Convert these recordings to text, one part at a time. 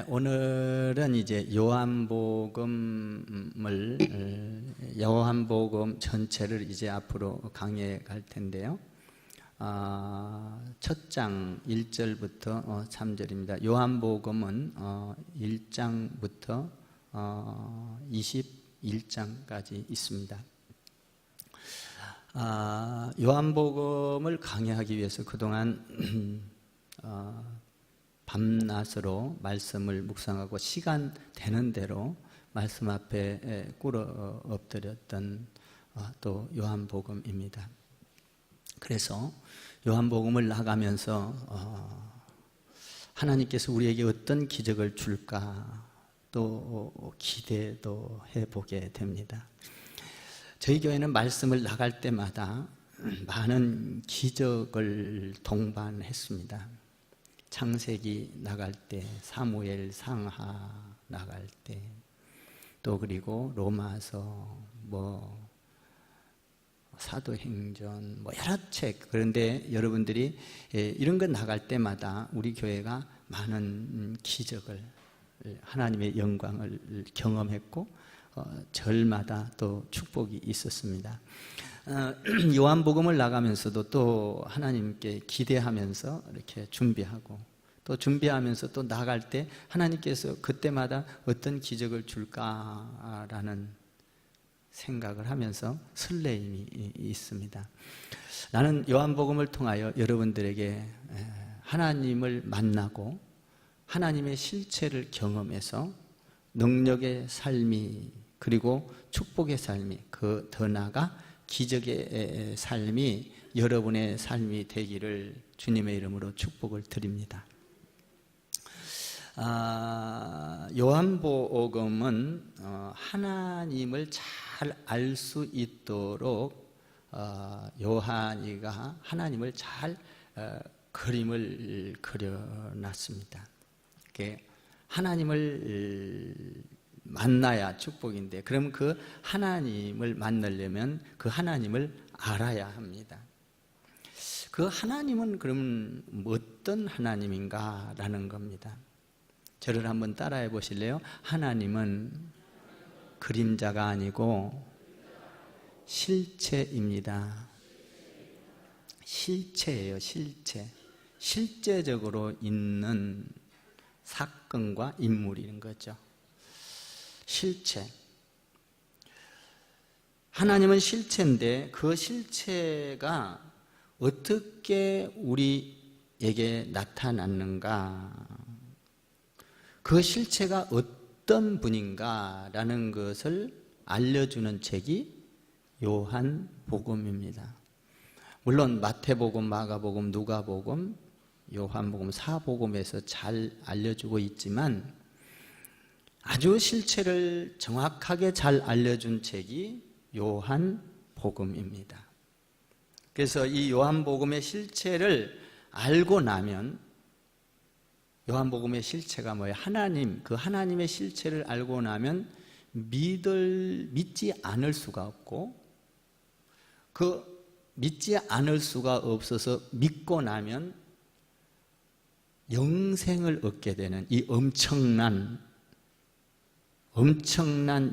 오늘은 이제 요한복음 전체를 이제 앞으로 강의해 갈 텐데요. 첫 장 1절부터 3절입니다. 요한복음은 1장부터 21장까지 있습니다. 요한복음을 강의하기 위해서 그동안 밤낮으로 말씀을 묵상하고 시간 되는 대로 말씀 앞에 꿇어 엎드렸던 또 요한복음입니다. 그래서 요한복음을 나가면서 하나님께서 우리에게 어떤 기적을 줄까 또 기대도 해보게 됩니다. 저희 교회는 말씀을 나갈 때마다 많은 기적을 동반했습니다. 창세기 나갈 때, 사무엘 상하 나갈 때, 또 그리고 로마서, 사도행전, 여러 책. 그런데 여러분들이 이런 거 나갈 때마다 우리 교회가 많은 기적을, 하나님의 영광을 경험했고, 절마다 또 축복이 있었습니다. 요한복음을 나가면서도 또 하나님께 기대하면서 이렇게 준비하고 또 준비하면서 또 나갈 때 하나님께서 그때마다 어떤 기적을 줄까라는 생각을 하면서 설레임이 있습니다. 나는 요한복음을 통하여 여러분들에게 하나님을 만나고 하나님의 실체를 경험해서 능력의 삶이 그리고 축복의 삶이 더 나아가 기적의 삶이 여러분의 삶이 되기를 주님의 이름으로 축복을 드립니다. 요한복음은 하나님을 잘 알 수 있도록 요한이가 하나님을 잘 그림을 그려놨습니다. 하나님을 만나야 축복인데, 그럼 그 하나님을 만나려면 그 하나님을 알아야 합니다. 그 하나님은 그럼 어떤 하나님인가라는 겁니다. 저를 한번 따라해 보실래요? 하나님은 그림자가 아니고 실체입니다. 실체예요, 실체. 실제적으로 있는 사건과 인물인 거죠. 실체. 하나님은 실체인데 그 실체가 어떻게 우리에게 나타났는가, 그 실체가 어떤 분인가라는 것을 알려주는 책이 요한복음입니다. 물론 마태복음, 마가복음, 누가복음, 요한복음, 사복음에서 잘 알려주고 있지만 아주 실체를 정확하게 잘 알려준 책이 요한복음입니다. 그래서 이 요한복음의 실체를 알고 나면, 요한복음의 실체가 뭐예요? 하나님, 그 하나님의 실체를 알고 나면 믿지 않을 수가 없고, 믿지 않을 수가 없어서 믿고 나면 영생을 얻게 되는 이 엄청난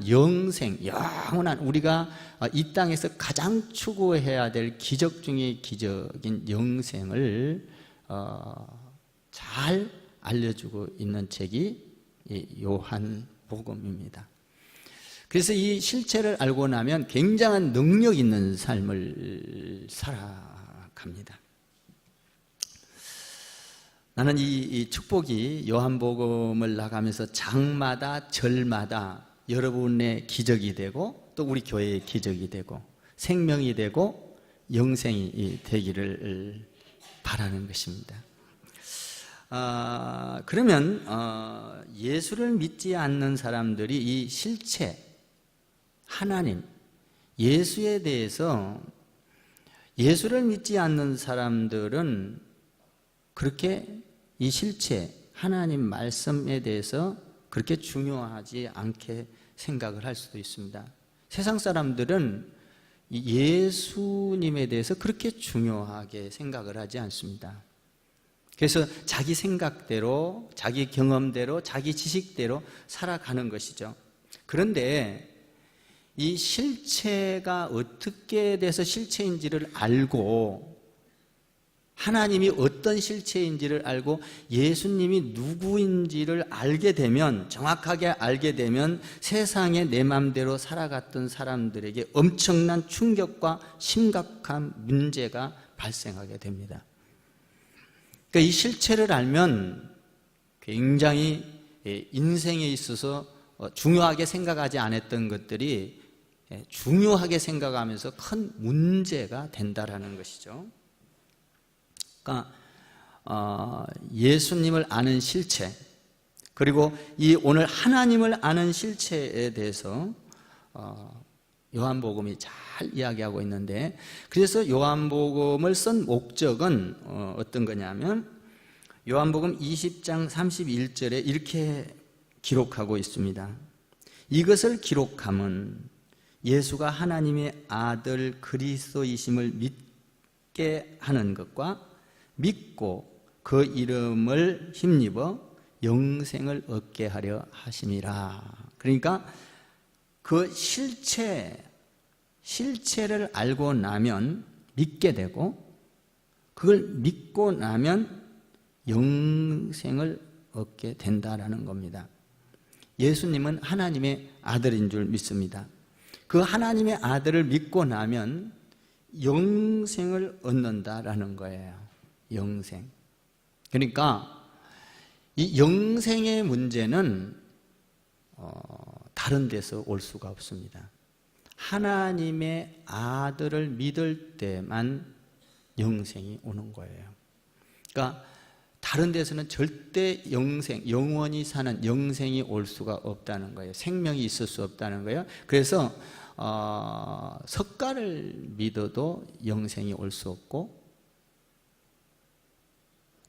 영생, 영원한, 우리가 이 땅에서 가장 추구해야 될 기적 중의 기적인 영생을 잘 알려주고 있는 책이 요한복음입니다. 그래서 이 실체를 알고 나면 굉장한 능력 있는 삶을 살아갑니다. 나는 이 축복이 요한복음을 나가면서 장마다 절마다 여러분의 기적이 되고 또 우리 교회의 기적이 되고 생명이 되고 영생이 되기를 바라는 것입니다. 그러면 예수를 믿지 않는 사람들이 이 실체, 하나님, 예수에 대해서, 예수를 믿지 않는 사람들은 그렇게 이 실체, 하나님 말씀에 대해서 그렇게 중요하지 않게 생각을 할 수도 있습니다. 세상 사람들은 예수님에 대해서 그렇게 중요하게 생각을 하지 않습니다. 그래서 자기 생각대로, 자기 경험대로, 자기 지식대로 살아가는 것이죠. 그런데 이 실체가 어떻게 돼서 실체인지를 알고, 하나님이 어떤 실체인지를 알고 예수님이 누구인지를 알게 되면, 정확하게 알게 되면 세상에 내 맘대로 살아갔던 사람들에게 엄청난 충격과 심각한 문제가 발생하게 됩니다. 그러니까 이 실체를 알면 굉장히 인생에 있어서 중요하게 생각하지 않았던 것들이 중요하게 생각하면서 큰 문제가 된다라는 것이죠. 그러니까 예수님을 아는 실체, 그리고 이 오늘 하나님을 아는 실체에 대해서 요한복음이 잘 이야기하고 있는데, 그래서 요한복음을 쓴 목적은 어떤 거냐면 요한복음 20장 31절에 이렇게 기록하고 있습니다. 이것을 기록함은 예수가 하나님의 아들 그리스도이심을 믿게 하는 것과 믿고 그 이름을 힘입어 영생을 얻게 하려 하심이라. 그러니까 그 실체를 알고 나면 믿게 되고, 그걸 믿고 나면 영생을 얻게 된다라는 겁니다. 예수님은 하나님의 아들인 줄 믿습니다. 그 하나님의 아들을 믿고 나면 영생을 얻는다라는 거예요. 영생. 그러니까 이 영생의 문제는 다른 데서 올 수가 없습니다. 하나님의 아들을 믿을 때만 영생이 오는 거예요. 그러니까 다른 데서는 절대 영생, 영원히 사는 영생이 올 수가 없다는 거예요. 생명이 있을 수 없다는 거예요. 그래서 석가를 믿어도 영생이 올 수 없고,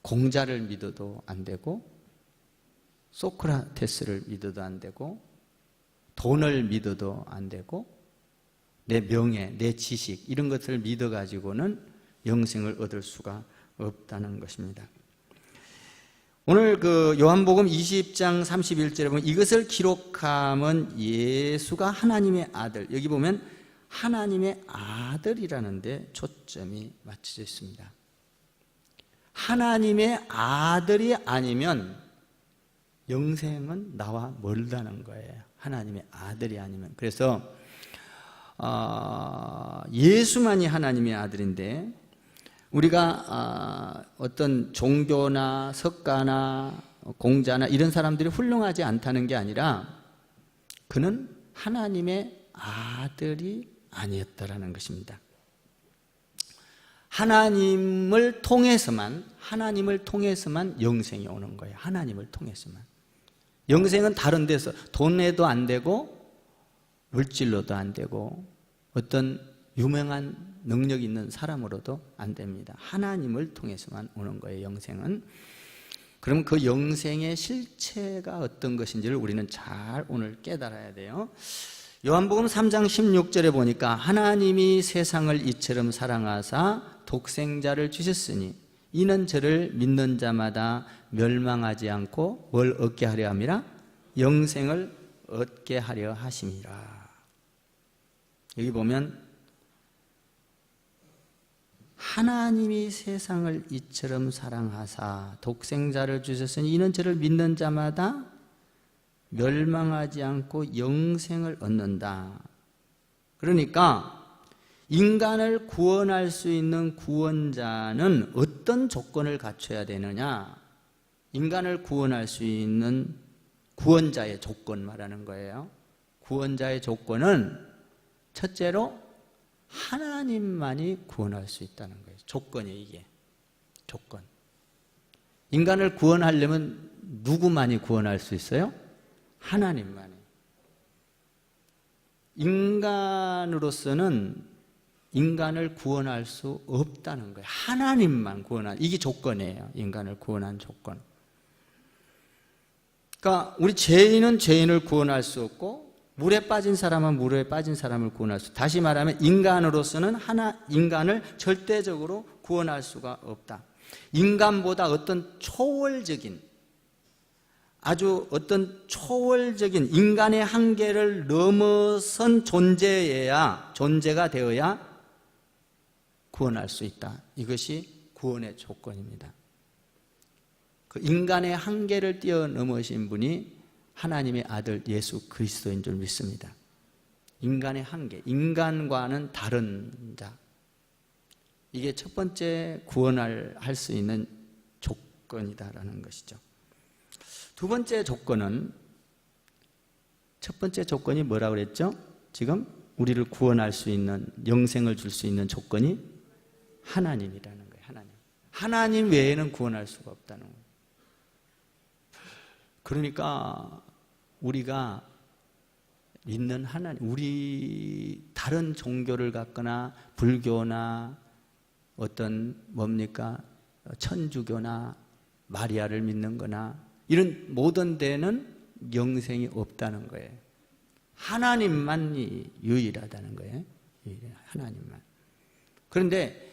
공자를 믿어도 안 되고, 소크라테스를 믿어도 안 되고, 돈을 믿어도 안 되고, 내 명예, 내 지식 이런 것들을 믿어가지고는 영생을 얻을 수가 없다는 것입니다. 오늘 그 요한복음 20장 31절에 보면 이것을 기록함은 예수가 하나님의 아들, 여기 보면 하나님의 아들이라는 데 초점이 맞춰져 있습니다. 하나님의 아들이 아니면 영생은 나와 멀다는 거예요. 하나님의 아들이 아니면. 그래서 예수만이 하나님의 아들인데, 우리가 어떤 종교나 석가나 공자나 이런 사람들이 훌륭하지 않다는 게 아니라 그는 하나님의 아들이 아니었다라는 것입니다. 하나님을 통해서만 영생이 오는 거예요. 하나님을 통해서만. 영생은 다른 데서 돈에도 안 되고 물질로도 안 되고 어떤 유명한 능력 있는 사람으로도 안 됩니다. 하나님을 통해서만 오는 거예요, 영생은. 그럼 그 영생의 실체가 어떤 것인지를 우리는 잘 오늘 깨달아야 돼요. 요한복음 3장 16절에 보니까 하나님이 세상을 이처럼 사랑하사 독생자를 주셨으니 이는 저를 믿는 자마다 멸망하지 않고 뭘 얻게 하려 함이라? 영생을 얻게 하려 하심이라. 여기 보면 하나님이 세상을 이처럼 사랑하사 독생자를 주셨으니 이는 저를 믿는 자마다 멸망하지 않고 영생을 얻는다. 그러니까 인간을 구원할 수 있는 구원자는 어떤 조건을 갖춰야 되느냐? 인간을 구원할 수 있는 구원자의 조건 말하는 거예요. 구원자의 조건은 첫째로 하나님만이 구원할 수 있다는 거예요. 조건이에요, 이게. 조건. 인간을 구원하려면 누구만이 구원할 수 있어요? 하나님만이. 인간으로서는 인간을 구원할 수 없다는 거예요. 하나님만 이게 조건이에요. 인간을 구원한 조건. 그러니까 우리 죄인은 죄인을 구원할 수 없고, 물에 빠진 사람은 물에 빠진 사람을 구원할 수. 다시 말하면 인간으로서는 인간을 절대적으로 구원할 수가 없다. 인간보다 어떤 초월적인, 아주 어떤 초월적인 인간의 한계를 넘어선 존재가 되어야 구원할 수 있다. 이것이 구원의 조건입니다. 그 인간의 한계를 뛰어넘으신 분이 하나님의 아들 예수 그리스도인 줄 믿습니다. 인간의 한계, 인간과는 다른 자. 이게 첫 번째 구원을 할 수 있는 조건이다라는 것이죠. 두 번째 조건은, 첫 번째 조건이 뭐라고 그랬죠? 지금 우리를 구원할 수 있는, 영생을 줄 수 있는 조건이 하나님이라는 거예요. 하나님 외에는 구원할 수가 없다는 거예요. 그러니까 우리가 믿는 하나님, 우리 다른 종교를 갖거나 불교나 어떤 뭡니까 천주교나 마리아를 믿는 거나 이런 모든 데는 영생이 없다는 거예요. 하나님만이 유일하다는 거예요. 하나님만. 그런데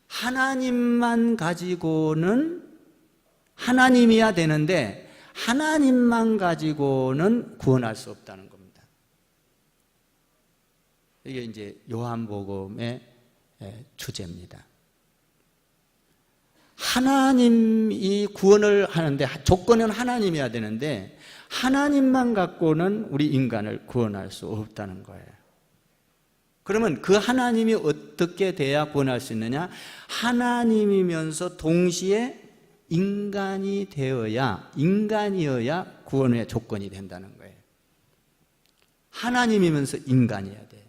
하나님만 가지고는 하나님이야 되는데 하나님만 가지고는 구원할 수 없다는 겁니다. 이게 이제 요한복음의 주제입니다. 하나님이 구원을 하는데 조건은 하나님이어야 되는데 하나님만 갖고는 우리 인간을 구원할 수 없다는 거예요. 그러면 그 하나님이 어떻게 돼야 구원할 수 있느냐? 하나님이면서 동시에 인간이어야 구원의 조건이 된다는 거예요. 하나님이면서 인간이어야 돼요.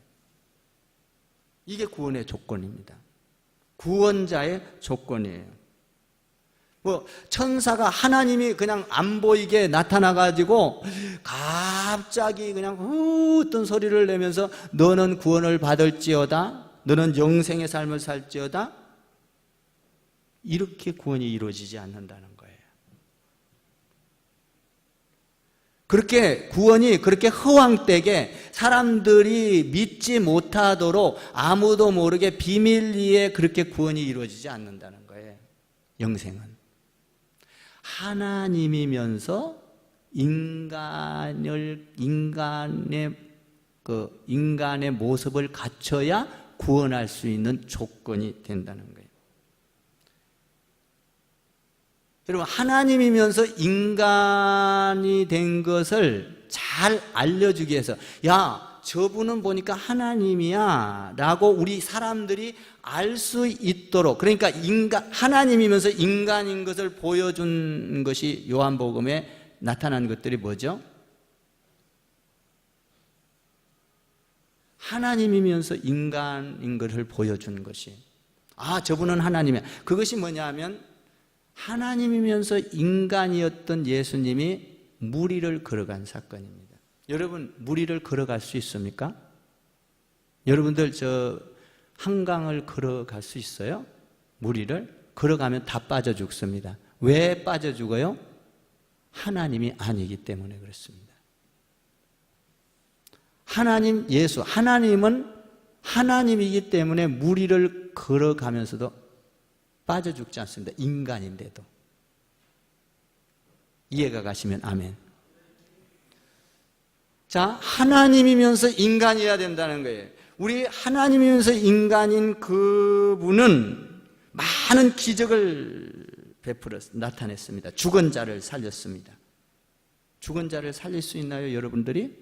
이게 구원의 조건입니다. 구원자의 조건이에요. 천사가 하나님이 그냥 안 보이게 나타나가지고 갑자기 그냥 어떤 소리를 내면서 너는 구원을 받을지어다, 너는 영생의 삶을 살지어다, 이렇게 구원이 이루어지지 않는다는 거예요. 그렇게 구원이 그렇게 허황되게 사람들이 믿지 못하도록 아무도 모르게 비밀리에 그렇게 구원이 이루어지지 않는다는 거예요. 영생은 하나님이면서 인간의 모습을 갖춰야 구원할 수 있는 조건이 된다는 거예요. 여러분, 하나님이면서 인간이 된 것을 잘 알려주기 위해서, 야, 저분은 보니까 하나님이야 라고 우리 사람들이 알 수 있도록, 그러니까 하나님이면서 인간인 것을 보여준 것이 요한복음에 나타난 것들이 뭐죠? 하나님이면서 인간인 것을 보여준 것이, 저분은 하나님이야. 그것이 뭐냐 하면 하나님이면서 인간이었던 예수님이 무리를 걸어간 사건입니다. 여러분, 무리를 걸어갈 수 있습니까? 여러분들 한강을 걸어갈 수 있어요? 무리를? 걸어가면 다 빠져 죽습니다. 왜 빠져 죽어요? 하나님이 아니기 때문에 그렇습니다. 하나님은 하나님이기 때문에 무리를 걸어가면서도 빠져 죽지 않습니다. 인간인데도. 이해가 가시면 아멘. 자, 하나님이면서 인간이어야 된다는 거예요. 우리 하나님이면서 인간인 그분은 많은 기적을 나타냈습니다. 죽은 자를 살렸습니다. 죽은 자를 살릴 수 있나요, 여러분들이?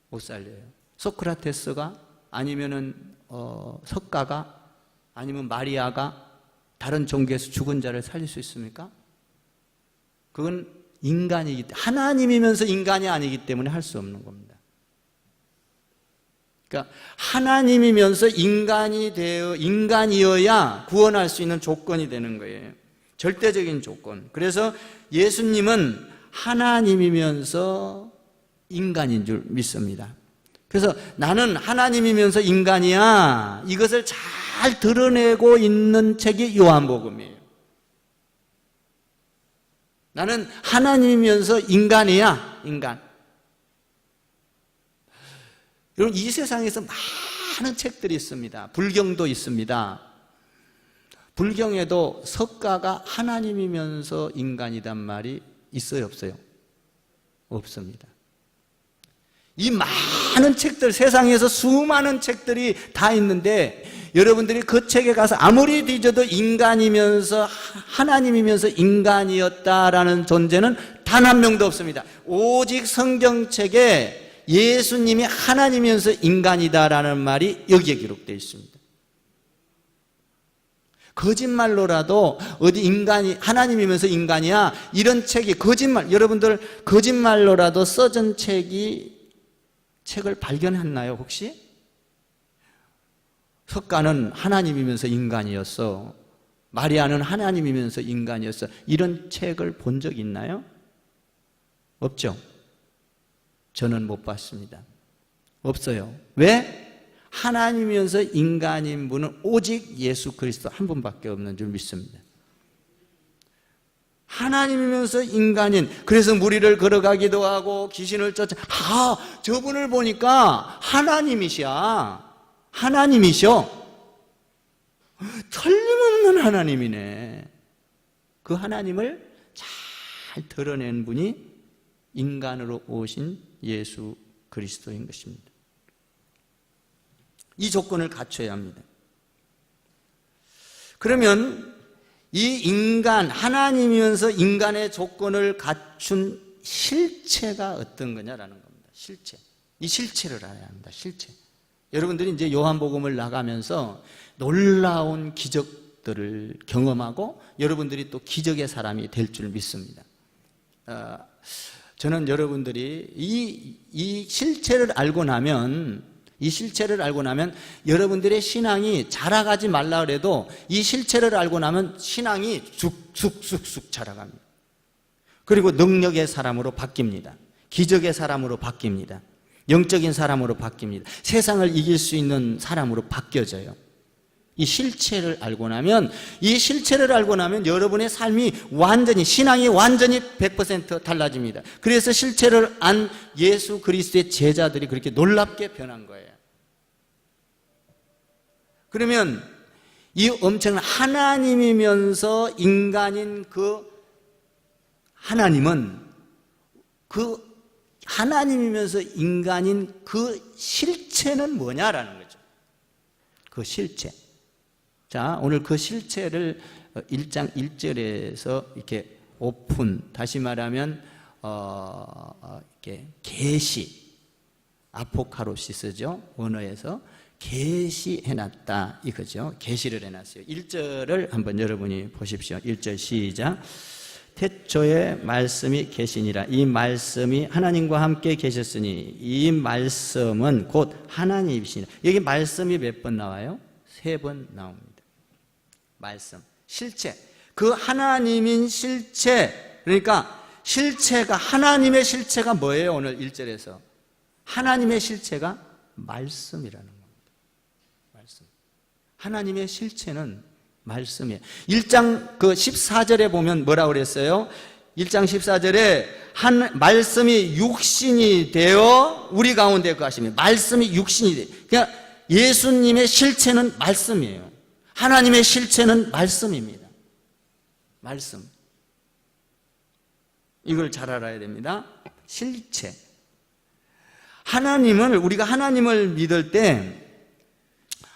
못 살려요. 소크라테스가, 아니면은 석가가, 아니면 마리아가 다른 종교에서 죽은 자를 살릴 수 있습니까? 그건 하나님이면서 인간이 아니기 때문에 할 수 없는 겁니다. 그러니까 하나님이면서 인간이어야 구원할 수 있는 조건이 되는 거예요. 절대적인 조건. 그래서 예수님은 하나님이면서 인간인 줄 믿습니다. 그래서 나는 하나님이면서 인간이야, 이것을 잘 드러내고 있는 책이 요한복음이에요. 나는 하나님이면서 인간이야, 인간. 여러분, 이 세상에서 많은 책들이 있습니다. 불경도 있습니다. 불경에도 석가가 하나님이면서 인간이란 말이 있어요, 없어요? 없습니다. 이 많은 책들, 세상에서 수많은 책들이 다 있는데 여러분들이 그 책에 가서 아무리 뒤져도 인간이면서 하나님이면서 인간이었다라는 존재는 단 한 명도 없습니다. 오직 성경책에 예수님이 하나님이면서 인간이다라는 말이 여기에 기록되어 있습니다. 거짓말로라도 어디 인간이 하나님이면서 인간이야 이런 책이 거짓말, 여러분들 거짓말로라도 써진 책을 발견했나요 혹시? 석가는 하나님이면서 인간이었어, 마리아는 하나님이면서 인간이었어, 이런 책을 본 적 있나요? 없죠. 저는 못 봤습니다. 없어요. 왜? 하나님이면서 인간인 분은 오직 예수 그리스도 한 분밖에 없는 줄 믿습니다. 하나님이면서 인간인, 그래서 무리를 걸어가기도 하고 귀신을 쫓아, 저분을 보니까 하나님이셔. 틀림없는 하나님이네. 그 하나님을 잘 드러낸 분이 인간으로 오신 예수 그리스도인 것입니다. 이 조건을 갖춰야 합니다. 그러면 이 인간, 하나님이면서 인간의 조건을 갖춘 실체가 어떤 거냐라는 겁니다. 실체. 이 실체를 알아야 합니다. 실체. 여러분들이 이제 요한복음을 나가면서 놀라운 기적들을 경험하고 여러분들이 또 기적의 사람이 될 줄 믿습니다. 저는 여러분들이 이 실체를 알고 나면 여러분들의 신앙이 자라가지 말라 그래도 이 실체를 알고 나면 신앙이 쑥쑥쑥쑥 자라갑니다. 그리고 능력의 사람으로 바뀝니다. 기적의 사람으로 바뀝니다. 영적인 사람으로 바뀝니다. 세상을 이길 수 있는 사람으로 바뀌어져요. 이 실체를 알고 나면 여러분의 삶이 완전히, 신앙이 완전히 100% 달라집니다. 그래서 실체를 안 예수 그리스도의 제자들이 그렇게 놀랍게 변한 거예요. 그러면 이 엄청난 하나님이면서 인간인 그 하나님은, 그 하나님이면서 인간인 그 실체는 뭐냐라는 거죠. 그 실체. 자, 오늘 그 실체를 1장 1절에서 이렇게 오픈, 다시 말하면 이렇게 계시, 아포카로시스죠. 원어에서 계시해놨다 이거죠. 계시를 해놨어요. 1절을 한번 여러분이 보십시오. 1절 시작. 태초에 말씀이 계시니라. 이 말씀이 하나님과 함께 계셨으니 이 말씀은 곧 하나님이시니라. 여기 말씀이 몇 번 나와요? 3번 나옵니다. 말씀, 실체, 그 하나님인 실체. 그러니까 실체가, 하나님의 실체가 뭐예요? 오늘 1절에서 하나님의 실체가 말씀이라는 겁니다. 말씀. 하나님의 실체는 말씀이에요. 1장 14절에 보면 뭐라고 그랬어요? 1장 14절에 말씀이 육신이 되어 우리 가운데 거하십니다. 말씀이 육신이 돼요. 그러니까 예수님의 실체는 말씀이에요. 하나님의 실체는 말씀입니다. 말씀. 이걸 잘 알아야 됩니다. 실체. 우리가 하나님을 믿을 때,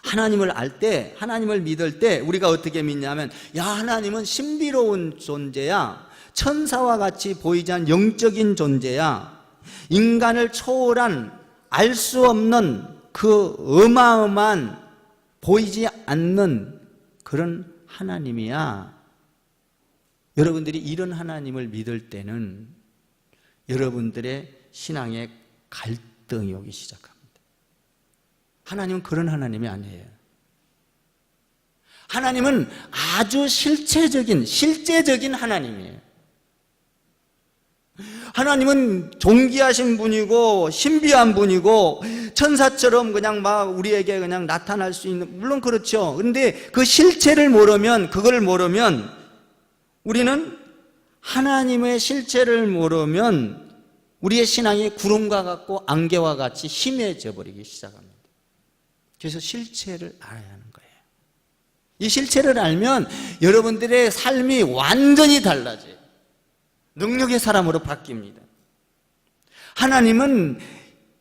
하나님을 믿을 때 우리가 어떻게 믿냐면, 하나님은 신비로운 존재야. 천사와 같이 보이지 않는 영적인 존재야. 인간을 초월한 알 수 없는 그 어마어마한 보이지 않는 그런 하나님이야. 여러분들이 이런 하나님을 믿을 때는 여러분들의 신앙에 갈등이 오기 시작합니다. 하나님은 그런 하나님이 아니에요. 하나님은 아주 실제적인 하나님이에요. 하나님은 존귀하신 분이고 신비한 분이고 천사처럼 그냥 막 우리에게 그냥 나타날 수 있는, 물론 그렇죠. 그런데 그 실체를 모르면, 그걸 모르면, 우리는 하나님의 실체를 모르면 우리의 신앙이 구름과 같고 안개와 같이 희미해져 버리기 시작합니다. 그래서 실체를 알아야 하는 거예요. 이 실체를 알면 여러분들의 삶이 완전히 달라져요. 능력의 사람으로 바뀝니다. 하나님은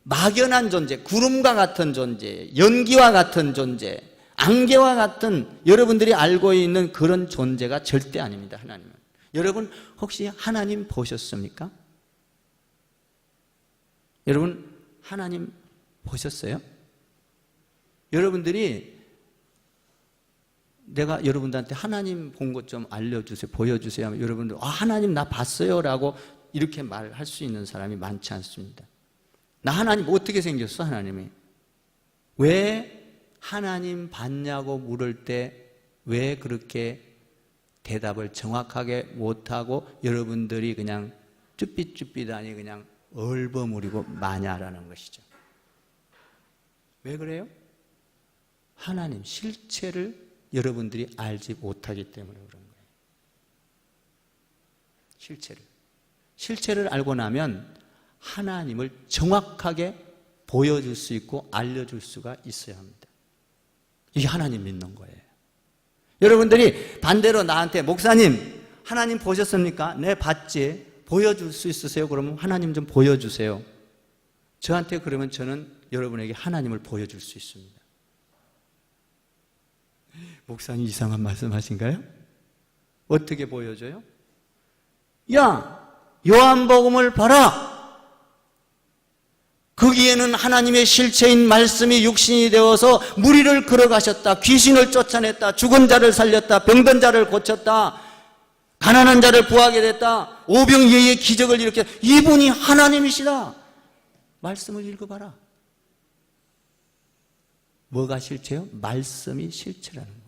막연한 존재, 구름과 같은 존재, 연기와 같은 존재, 안개와 같은 여러분들이 알고 있는 그런 존재가 절대 아닙니다. 하나님은. 여러분 혹시 하나님 보셨습니까? 여러분 하나님 보셨어요? 여러분들이 내가 여러분들한테 하나님 본 것 좀 알려주세요, 보여주세요 하면 여러분들 하나님 나 봤어요 라고 이렇게 말할 수 있는 사람이 많지 않습니다. 나 하나님 어떻게 생겼어? 하나님이 왜 하나님 봤냐고 물을 때 왜 그렇게 대답을 정확하게 못하고 여러분들이 그냥 쭈삣쭈삣하니 그냥 얼버무리고 마냐라는 것이죠. 왜 그래요? 하나님 실체를 여러분들이 알지 못하기 때문에 그런 거예요. 실체를 알고 나면 하나님을 정확하게 보여줄 수 있고 알려줄 수가 있어야 합니다. 이게 하나님 믿는 거예요. 여러분들이 반대로 나한테 목사님 하나님 보셨습니까? 네 봤지. 보여줄 수 있으세요? 그러면 하나님 좀 보여주세요. 저한테 그러면 저는 여러분에게 하나님을 보여줄 수 있습니다. 목사님 이상한 말씀하신가요? 어떻게 보여줘요? 야, 요한복음을 봐라. 거기에는 하나님의 실체인 말씀이 육신이 되어서 무리를 걸어가셨다. 귀신을 쫓아냈다. 죽은 자를 살렸다. 병든 자를 고쳤다. 가난한 자를 부하게 됐다. 오병이어의 기적을 일으켰다. 이분이 하나님이시다. 말씀을 읽어봐라. 뭐가 실체요? 말씀이 실체라는 거예요.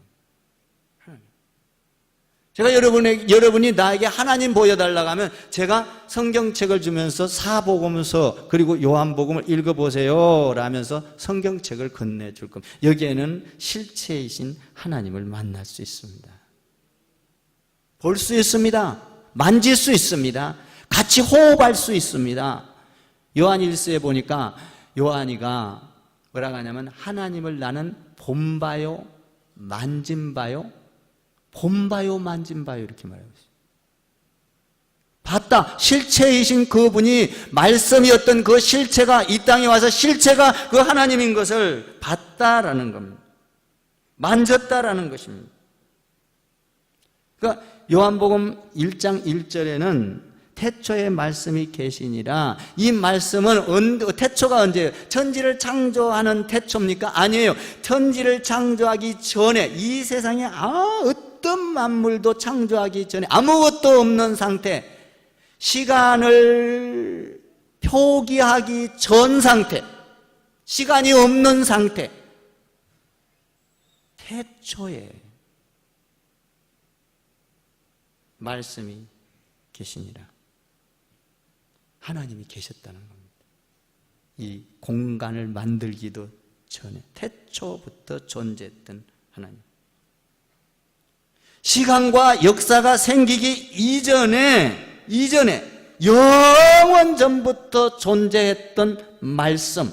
제가 여러분이 나에게 하나님 보여달라고 하면 제가 성경책을 주면서 사복음서 그리고 요한복음을 읽어보세요 라면서 성경책을 건네줄 겁니다. 여기에는 실체이신 하나님을 만날 수 있습니다. 볼 수 있습니다. 만질 수 있습니다. 같이 호흡할 수 있습니다. 요한 1서에 보니까 요한이가 뭐라고 하냐면 하나님을 나는 본바요 만진바요 본바요 만진바요 이렇게 말하고 있어요. 봤다. 실체이신 그분이 말씀이었던 그 실체가 이 땅에 와서 실체가 그 하나님인 것을 봤다라는 겁니다. 만졌다라는 것입니다. 그러니까 요한복음 1장 1절에는 태초에 말씀이 계시니라. 이 말씀은 태초가 언제예요? 천지를 창조하는 태초입니까? 아니에요. 천지를 창조하기 전에 이 세상에 어떤 만물도 창조하기 전에 아무것도 없는 상태, 시간을 표기하기 전 상태, 시간이 없는 상태, 태초에 말씀이 계시니라. 하나님이 계셨다는 겁니다. 이 공간을 만들기도 전에 태초부터 존재했던 하나님. 시간과 역사가 생기기 이전에 영원 전부터 존재했던 말씀,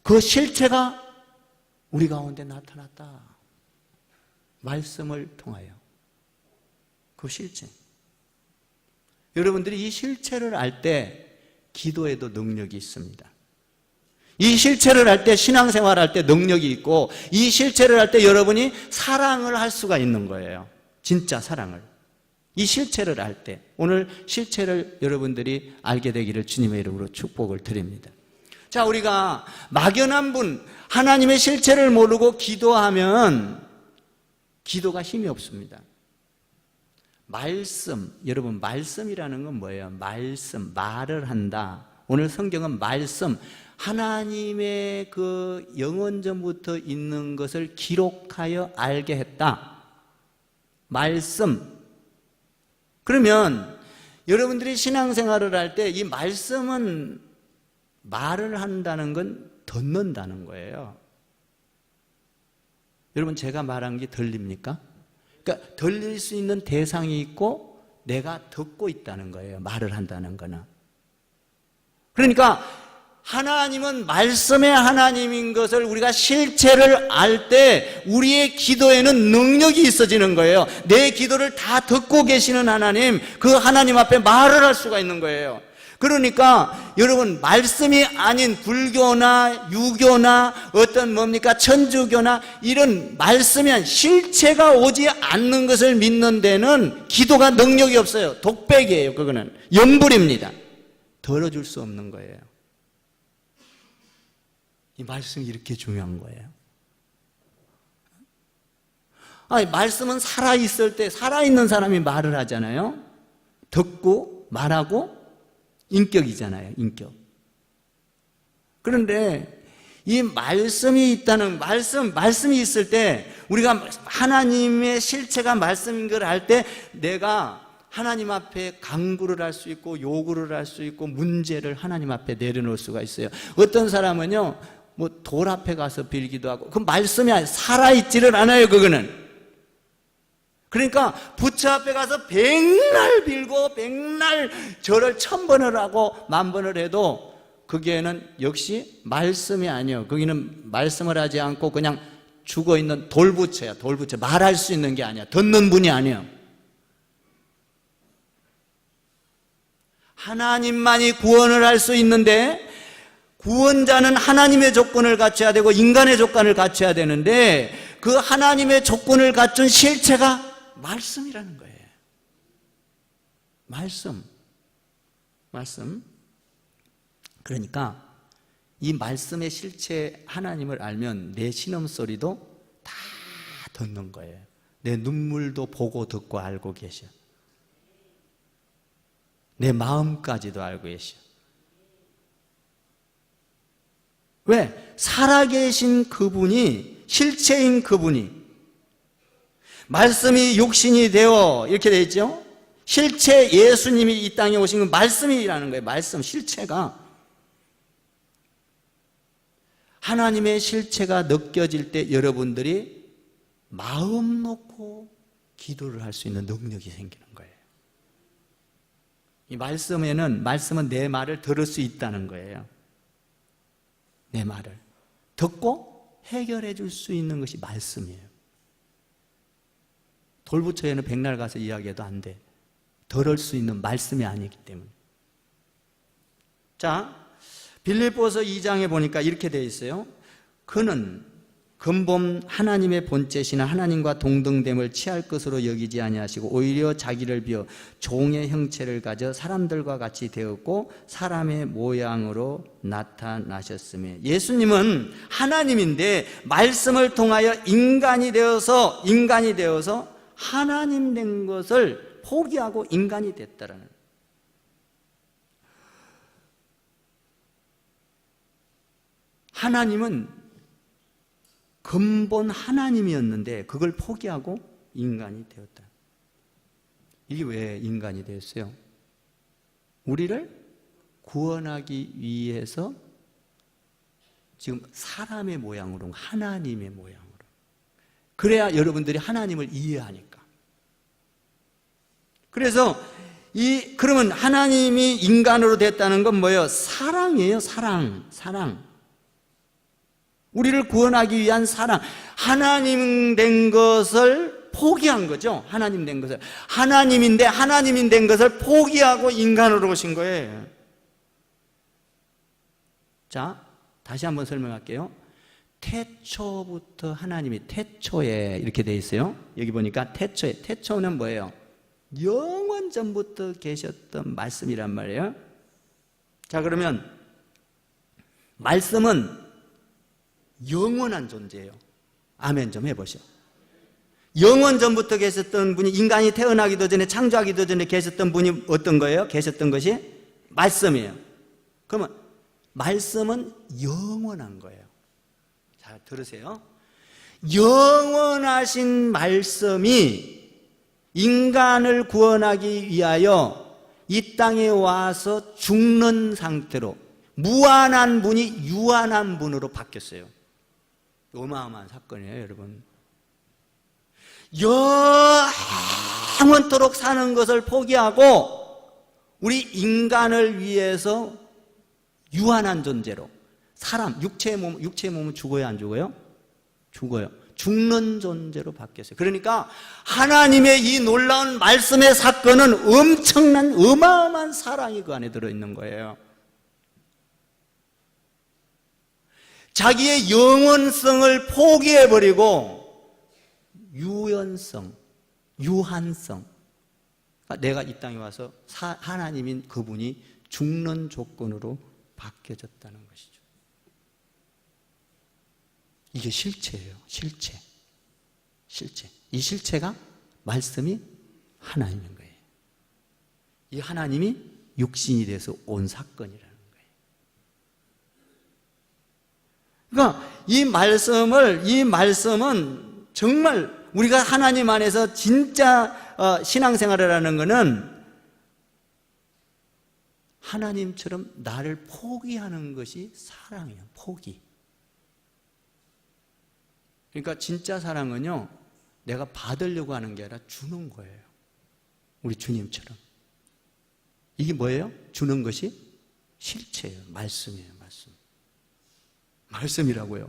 그 실체가 우리 가운데 나타났다. 말씀을 통하여 그 실체. 여러분들이 이 실체를 알 때 기도에도 능력이 있습니다. 이 실체를 알 때 신앙생활을 할 때 능력이 있고 이 실체를 할 때 여러분이 사랑을 할 수가 있는 거예요. 진짜 사랑을. 이 실체를 알 때 오늘 실체를 여러분들이 알게 되기를 주님의 이름으로 축복을 드립니다. 자, 우리가 막연한 분 하나님의 실체를 모르고 기도하면 기도가 힘이 없습니다. 말씀, 여러분 말씀이라는 건 뭐예요? 말씀, 말을 한다. 오늘 성경은 말씀, 하나님의 그 영원전부터 있는 것을 기록하여 알게 했다. 말씀. 그러면 여러분들이 신앙생활을 할 때 이 말씀은 말을 한다는 건 듣는다는 거예요. 여러분 제가 말한 게 들립니까? 그러니까 들릴 수 있는 대상이 있고 내가 듣고 있다는 거예요. 말을 한다는 거는. 그러니까 하나님은 말씀의 하나님인 것을 우리가 실체를 알 때 우리의 기도에는 능력이 있어지는 거예요. 내 기도를 다 듣고 계시는 하나님, 그 하나님 앞에 말을 할 수가 있는 거예요. 그러니까 여러분, 말씀이 아닌 불교나 유교나 어떤 뭡니까 천주교나 이런 말씀이 아닌 실체가 오지 않는 것을 믿는 데는 기도가 능력이 없어요. 독백이에요. 그거는 염불입니다. 덜어줄 수 없는 거예요. 이 말씀이 이렇게 중요한 거예요. 아니, 말씀은 살아있을 때 살아있는 사람이 말을 하잖아요. 듣고 말하고 인격이잖아요. 인격. 그런데 이 말씀이 있다는 말씀이 있을 때 우리가 하나님의 실체가 말씀인 걸 알 때 내가 하나님 앞에 강구를 할 수 있고 요구를 할 수 있고 문제를 하나님 앞에 내려놓을 수가 있어요. 어떤 사람은요, 뭐 돌 앞에 가서 빌기도 하고, 그 말씀이 살아있지를 않아요. 그거는. 그러니까 부처 앞에 가서 백날 빌고 백날 절을 1000번을 하고 10,000번을 해도 거기에는 역시 말씀이 아니에요. 거기는 말씀을 하지 않고 그냥 죽어있는 돌부처야. 돌부처. 말할 수 있는 게 아니야. 듣는 분이 아니에요. 하나님만이 구원을 할 수 있는데, 구원자는 하나님의 조건을 갖춰야 되고 인간의 조건을 갖춰야 되는데, 그 하나님의 조건을 갖춘 실체가 말씀이라는 거예요. 말씀. 그러니까 이 말씀의 실체 하나님을 알면 내 신음소리도 다 듣는 거예요. 내 눈물도 보고 듣고 알고 계셔. 내 마음까지도 알고 계셔. 왜? 살아계신 그분이, 실체인 그분이, 말씀이 육신이 되어 이렇게 되어 있죠. 실체 예수님이 이 땅에 오신 건 말씀이라는 거예요. 말씀, 실체가. 하나님의 실체가 느껴질 때 여러분들이 마음 놓고 기도를 할 수 있는 능력이 생기는 거예요. 이 말씀은 내 말을 들을 수 있다는 거예요. 내 말을 듣고 해결해 줄 수 있는 것이 말씀이에요. 돌부처에는 백날 가서 이야기해도 안 돼. 들을 수 있는 말씀이 아니기 때문에. 자, 빌립보서 2장에 보니까 이렇게 되어 있어요. 그는 근본 하나님의 본체시나 하나님과 동등됨을 취할 것으로 여기지 아니하시고 오히려 자기를 비워 종의 형체를 가져 사람들과 같이 되었고 사람의 모양으로 나타나셨으며, 예수님은 하나님인데 말씀을 통하여 인간이 되어서 하나님 된 것을 포기하고 인간이 됐다라는. 하나님은 근본 하나님이었는데 그걸 포기하고 인간이 되었다. 이게 왜 인간이 되었어요? 우리를 구원하기 위해서 지금 사람의 모양으로, 하나님의 모양으로. 그래야 여러분들이 하나님을 이해하니까. 그래서 그러면 하나님이 인간으로 됐다는 건 뭐예요? 사랑이에요. 사랑. 우리를 구원하기 위한 사랑. 하나님 된 것을 포기한 거죠. 하나님 된 것을. 하나님인 된 것을 포기하고 인간으로 오신 거예요. 자, 다시 한번 설명할게요. 태초부터 하나님이, 태초에 이렇게 돼 있어요. 여기 보니까 태초는 뭐예요? 영원 전부터 계셨던 말씀이란 말이에요. 자, 그러면 말씀은 영원한 존재예요. 아멘 좀 해보시오. 영원 전부터 계셨던 분이, 인간이 태어나기도 전에, 창조하기도 전에 계셨던 분이 어떤 거예요? 계셨던 것이 말씀이에요. 그러면 말씀은 영원한 거예요. 자, 들으세요. 영원하신 말씀이 인간을 구원하기 위하여 이 땅에 와서 죽는 상태로, 무한한 분이 유한한 분으로 바뀌었어요. 어마어마한 사건이에요, 여러분. 영원토록 사는 것을 포기하고 우리 인간을 위해서 유한한 존재로 사람, 육체의 몸은 죽어요, 안 죽어요? 죽어요. 죽는 존재로 바뀌었어요. 그러니까 하나님의 이 놀라운 말씀의 사건은 엄청난 어마어마한 사랑이 그 안에 들어있는 거예요. 자기의 영원성을 포기해버리고 유연성, 유한성, 내가 이 땅에 와서 하나님인 그분이 죽는 조건으로 바뀌어졌다는 것이죠. 이게 실체예요. 실체. 이 실체가 말씀이 하나님인 거예요. 이 하나님이 육신이 돼서 온 사건이라는 거예요. 그러니까 이 말씀은 정말 우리가 하나님 안에서 진짜 신앙생활을 하는 것은 하나님처럼 나를 포기하는 것이 사랑이에요. 포기. 그러니까 진짜 사랑은요, 내가 받으려고 하는 게 아니라 주는 거예요. 우리 주님처럼. 이게 뭐예요? 주는 것이 실체예요. 말씀이에요. 말씀이라고요.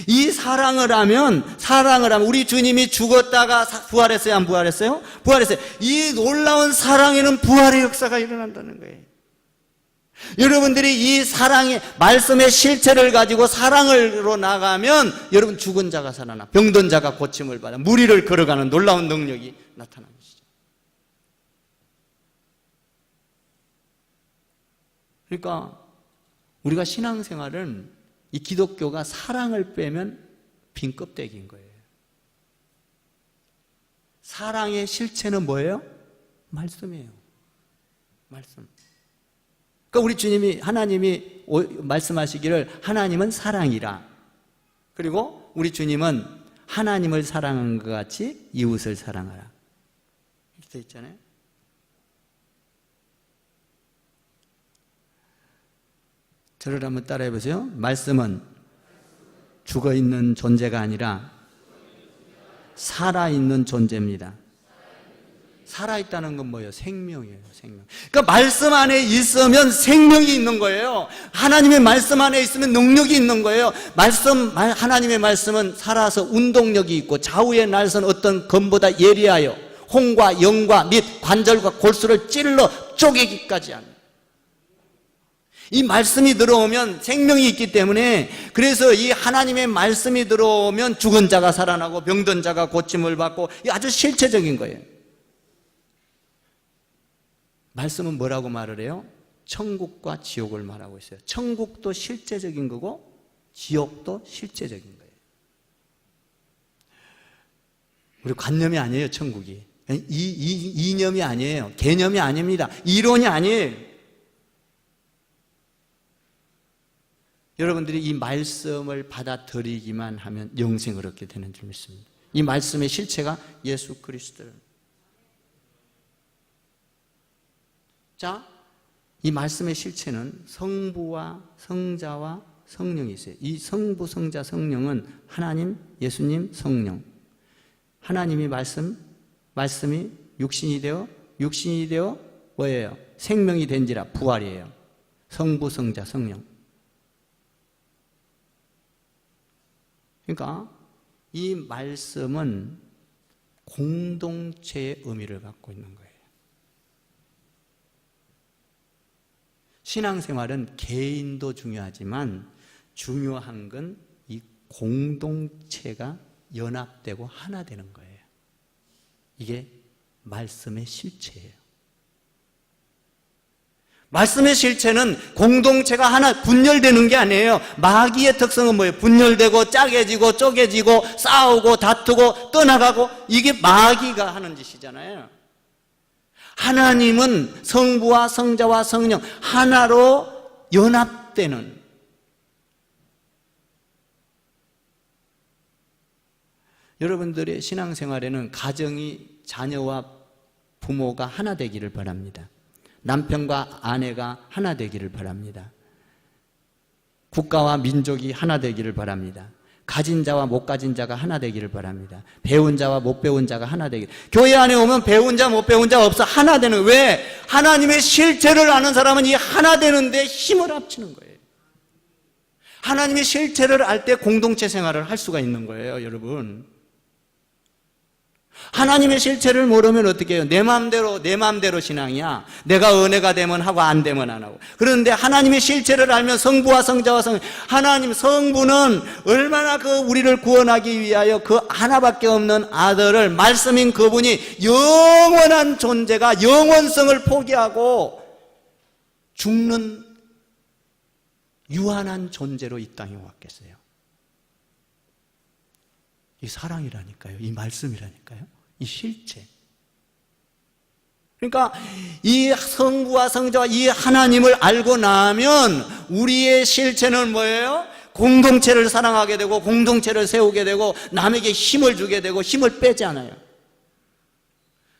이 사랑을 하면 우리 주님이 죽었다가 부활했어요? 안 부활했어요? 부활했어요. 이 놀라운 사랑에는 부활의 역사가 일어난다는 거예요. 여러분들이 이 사랑의 말씀의 실체를 가지고 사랑으로 나가면 여러분 죽은 자가 살아나, 병든 자가 고침을 받아 무리를 걸어가는 놀라운 능력이 나타나는 것이죠. 그러니까 우리가 신앙생활은 이 기독교가 사랑을 빼면 빈 껍데기인 거예요. 사랑의 실체는 뭐예요? 말씀이에요. 말씀. 그러니까 우리 주님이, 하나님이 말씀하시기를 하나님은 사랑이라. 그리고 우리 주님은 하나님을 사랑하는 것 같이 이웃을 사랑하라. 이렇게 되어 있잖아요. 저를 한번 따라해 보세요. 말씀은 죽어있는 존재가 아니라 살아있는 존재입니다. 살아있다는 건 뭐예요? 생명이에요. 생명. 그러니까 말씀 안에 있으면 생명이 있는 거예요. 하나님의 말씀 안에 있으면 능력이 있는 거예요. 하나님의 말씀은 살아서 운동력이 있고 좌우의 날선 어떤 검보다 예리하여 홍과 영과 및 관절과 골수를 찔러 쪼개기까지 합니다. 이 말씀이 들어오면 생명이 있기 때문에, 그래서 이 하나님의 말씀이 들어오면 죽은 자가 살아나고 병든 자가 고침을 받고, 아주 실체적인 거예요. 말씀은 뭐라고 말을 해요? 천국과 지옥을 말하고 있어요. 천국도 실제적인 거고 지옥도 실제적인 거예요. 우리 관념이 아니에요. 천국이 이념이 아니에요. 개념이 아닙니다. 이론이 아니에요. 여러분들이 이 말씀을 받아들이기만 하면 영생을 얻게 되는 줄 믿습니다. 이 말씀의 실체가 예수 그리스도를. 자, 이 말씀의 실체는 성부와 성자와 성령이 있어요. 이 성부, 성자, 성령은 하나님, 예수님, 성령. 하나님이 말씀이 육신이 되어 뭐예요? 생명이 된지라 부활이에요. 성부, 성자, 성령. 그러니까 이 말씀은 공동체의 의미를 갖고 있는 거예요. 신앙생활은 개인도 중요하지만 중요한 건 이 공동체가 연합되고 하나 되는 거예요. 이게 말씀의 실체예요. 말씀의 실체는 공동체가 하나 분열되는 게 아니에요. 마귀의 특성은 뭐예요? 분열되고 짜개지고 쪼개지고 싸우고 다투고 떠나가고, 이게 마귀가 하는 짓이잖아요. 하나님은 성부와 성자와 성령 하나로 연합되는. 여러분들의 신앙생활에는 가정이, 자녀와 부모가 하나 되기를 바랍니다. 남편과 아내가 하나 되기를 바랍니다. 국가와 민족이 하나 되기를 바랍니다. 가진 자와 못 가진 자가 하나 되기를 바랍니다. 배운 자와 못 배운 자가 하나 되기를. 교회 안에 오면 배운 자 못 배운 자 없어. 하나 되는. 왜? 하나님의 실체를 아는 사람은 이 하나 되는데 힘을 합치는 거예요. 하나님의 실체를 알 때 공동체 생활을 할 수가 있는 거예요, 여러분. 하나님의 실체를 모르면 어떻게 해요? 내 마음대로 신앙이야. 내가 은혜가 되면 하고 안 되면 안 하고. 그런데 하나님의 실체를 알면 성부와 성자와 하나님 성부는 얼마나 우리를 구원하기 위하여 그 하나밖에 없는 아들을, 말씀인 그분이 영원한 존재가 영원성을 포기하고 죽는 유한한 존재로 이 땅에 왔겠어요. 이 사랑이라니까요. 이 말씀이라니까요. 이 실체. 그러니까 이 성부와 성자와 이 하나님을 알고 나면 우리의 실체는 뭐예요? 공동체를 사랑하게 되고 공동체를 세우게 되고 남에게 힘을 주게 되고 힘을 빼지 않아요.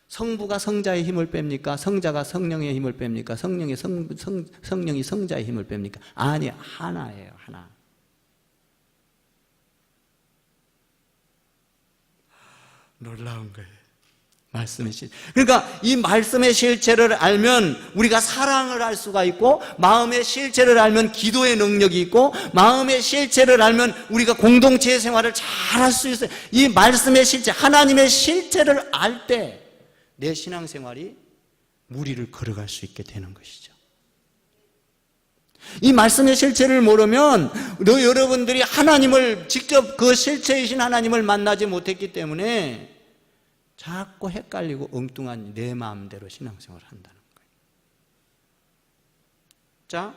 성부가 성자의 힘을 뺍니까? 성자가 성령의 힘을 뺍니까? 성령이 성자의 힘을 뺍니까? 아니, 하나예요, 하나. 놀라운 거예요. 말씀의 실체. 그러니까 이 말씀의 실체를 알면 우리가 사랑을 할 수가 있고, 마음의 실체를 알면 기도의 능력이 있고, 마음의 실체를 알면 우리가 공동체의 생활을 잘 할 수 있어요. 이 말씀의 실체, 하나님의 실체를 알 때 내 신앙생활이 무리를 걸어갈 수 있게 되는 것이죠. 이 말씀의 실체를 모르면 여러분들이 하나님을 직접 그 실체이신 하나님을 만나지 못했기 때문에 자꾸 헷갈리고 엉뚱한 내 마음대로 신앙생활을 한다는 거예요. 자,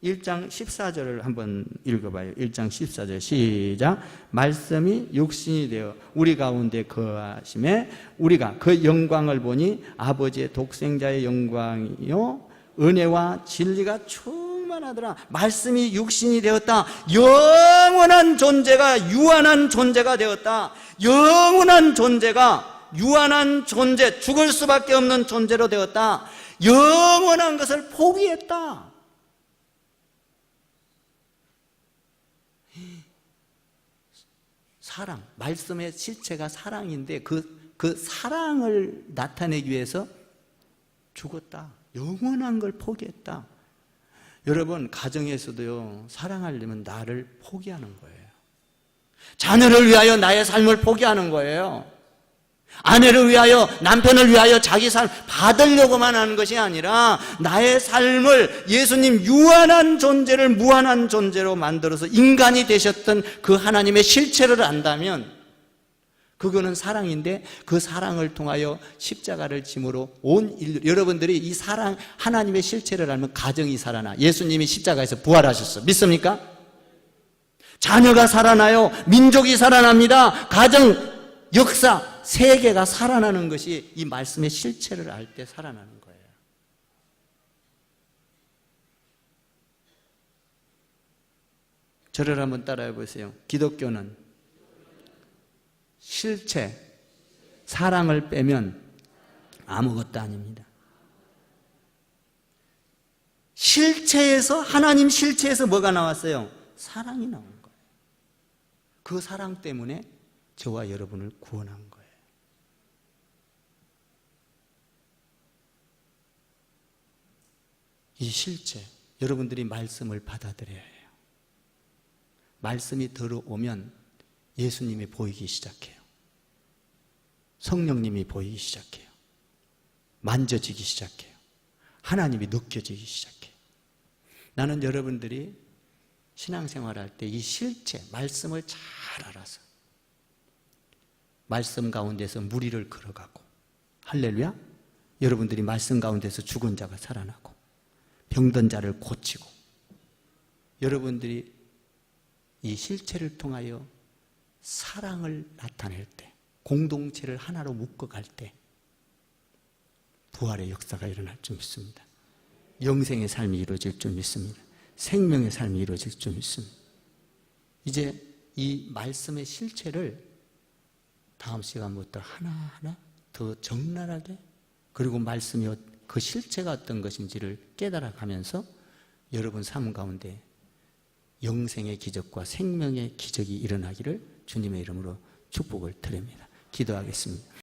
1장 14절을 한번 읽어봐요. 1장 14절 시작. 말씀이 육신이 되어 우리 가운데 거하심에 우리가 그 영광을 보니 아버지의 독생자의 영광이요 은혜와 진리가 충만하더라. 말씀이 육신이 되었다. 영원한 존재가 유한한 존재가 되었다. 영원한 존재가 유한한 존재, 죽을 수밖에 없는 존재로 되었다. 영원한 것을 포기했다. 사랑, 말씀의 실체가 사랑인데 그 사랑을 나타내기 위해서 죽었다. 영원한 걸 포기했다. 여러분, 가정에서도요, 사랑하려면 나를 포기하는 거예요. 자녀를 위하여 나의 삶을 포기하는 거예요. 아내를 위하여, 남편을 위하여 자기 삶 받으려고만 하는 것이 아니라 나의 삶을 예수님 유한한 존재를 무한한 존재로 만들어서 인간이 되셨던 그 하나님의 실체를 안다면 그거는 사랑인데, 그 사랑을 통하여 십자가를 짐으로 온 인류, 여러분들이 이 사랑, 하나님의 실체를 알면 가정이 살아나. 예수님이 십자가에서 부활하셨어. 믿습니까? 자녀가 살아나요. 민족이 살아납니다. 가정, 역사, 세계가 살아나는 것이 이 말씀의 실체를 알 때 살아나는 거예요. 저를 한번 따라해 보세요. 기독교는 실체, 사랑을 빼면 아무것도 아닙니다. 실체에서, 하나님 실체에서 뭐가 나왔어요? 사랑이 나온 거예요. 그 사랑 때문에 저와 여러분을 구원한 거예요. 이 실체, 여러분들이 말씀을 받아들여야 해요. 말씀이 들어오면 예수님이 보이기 시작해요. 성령님이 보이기 시작해요. 만져지기 시작해요. 하나님이 느껴지기 시작해요. 나는 여러분들이 신앙생활할 때 이 실체, 말씀을 잘 알아서 말씀 가운데서 무리를 걸어가고, 할렐루야, 여러분들이 말씀 가운데서 죽은 자가 살아나고 병든 자를 고치고, 여러분들이 이 실체를 통하여 사랑을 나타낼 때, 공동체를 하나로 묶어갈 때 부활의 역사가 일어날 줄 믿습니다. 영생의 삶이 이루어질 줄 믿습니다. 생명의 삶이 이루어질 줄 믿습니다. 이제 이 말씀의 실체를 다음 시간부터 하나하나 더 적나라하게, 그리고 말씀이 그 실체가 어떤 것인지를 깨달아가면서 여러분 삶 가운데 영생의 기적과 생명의 기적이 일어나기를 주님의 이름으로 축복을 드립니다. 기도하겠습니다.